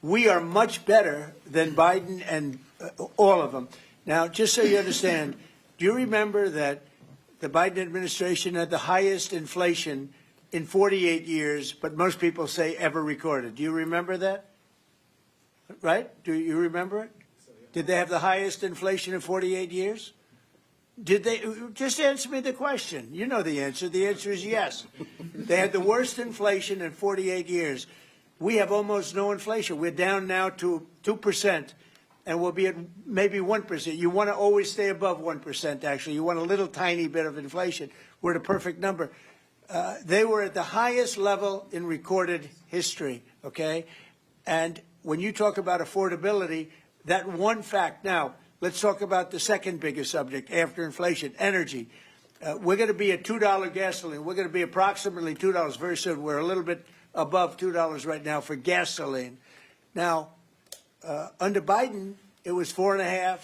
we are much better than Biden and all of them. Now, just so you understand, do you remember that the Biden administration had the highest inflation in 48 years, but most people say ever recorded? Do you remember that? Right? Do you remember it? Did they have the highest inflation in 48 years? Did they? Just answer me the question. You know the answer. The answer is yes. They had the worst inflation in 48 years. We have almost no inflation. We're down now to 2%, and we'll be at maybe 1%. You want to always stay above 1%, actually. You want a little tiny bit of inflation. We're at a perfect number. They were at the highest level in recorded history, okay? And when you talk about affordability, that one fact. Now, let's talk about the second biggest subject after inflation, energy. We're going to be at $2 gasoline. We're going to be approximately $2 very soon. We're a little bit above $2 right now for gasoline. Now, under Biden, it was $4.50.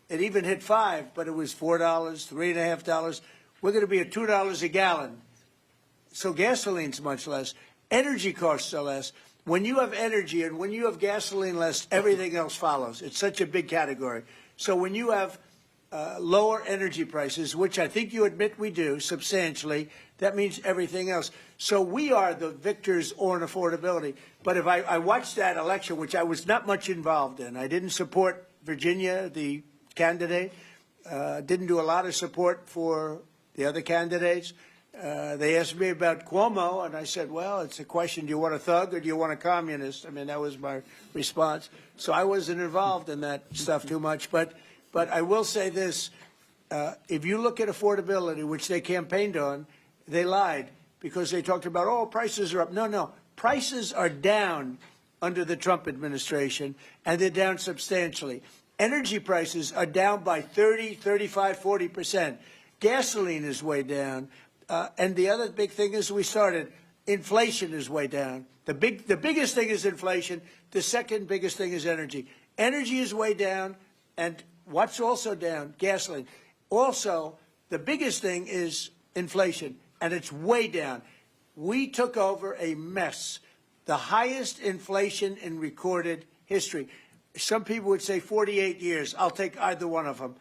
It even hit $5, but it was $4, $3.50. We're going to be at $2 a gallon. So gasoline's much less. Energy costs are less. When you have energy and when you have gasoline less, everything else follows. It's such a big category. So when you have lower energy prices, which I think you admit we do substantially, that means everything else. So we are the victors on affordability. But if I watched that election, which I was not much involved in, I didn't support Virginia, the candidate, didn't do a lot of support for the other candidates. They asked me about Cuomo, and I said, well, it's a question, do you want a thug or do you want a communist? I mean, that was my response. So I wasn't involved in that stuff too much. But I will say this. If you look at affordability, which they campaigned on, they lied because they talked about, oh, prices are up. No. Prices are down under the Trump administration, and they're down substantially. Energy prices are down by 30, 35, 40%. Gasoline is way down. And the other big thing is inflation is way down. The biggest thing is inflation. The second biggest thing is energy. Energy is way down, and what's also down? Gasoline. Also, the biggest thing is inflation, and it's way down. We took over a mess, the highest inflation in recorded history. Some people would say 48 years. I'll take either one of them.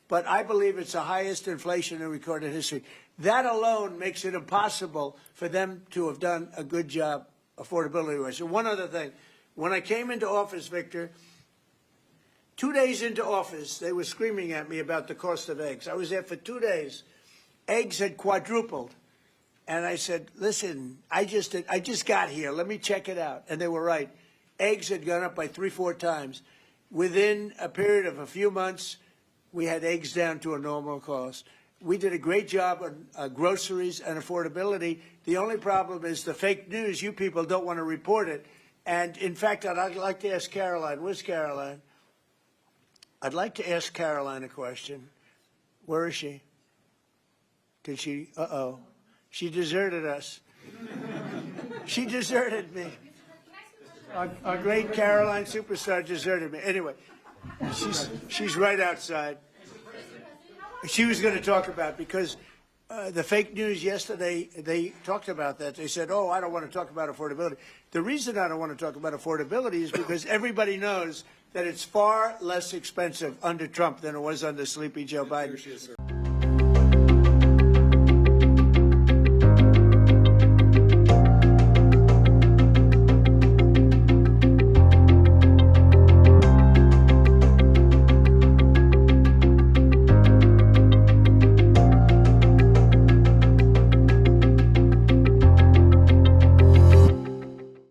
But I believe it's the highest inflation in recorded history. That alone makes it impossible for them to have done a good job affordability-wise. And one other thing. When I came into office, Victor, 2 days into office, they were screaming at me about the cost of eggs. I was there for 2 days. Eggs had quadrupled. And I said, listen, I just got here. Let me check it out. And they were right. Eggs had gone up by 3-4 times. Within a period of a few months, we had eggs down to a normal cost. We did a great job on groceries and affordability. The only problem is the fake news. You people don't want to report it. And, in fact, I'd like to ask Caroline. Where's Caroline? I'd like to ask Caroline a question. Where is she? Did she? Uh-oh. She deserted us. She deserted me. Our great Caroline superstar deserted me. Anyway, she's right outside. She was going to talk about, because the fake news yesterday, they talked about that. They said, oh, I don't want to talk about affordability. The reason I don't want to talk about affordability is because everybody knows that it's far less expensive under Trump than it was under sleepy Joe Biden.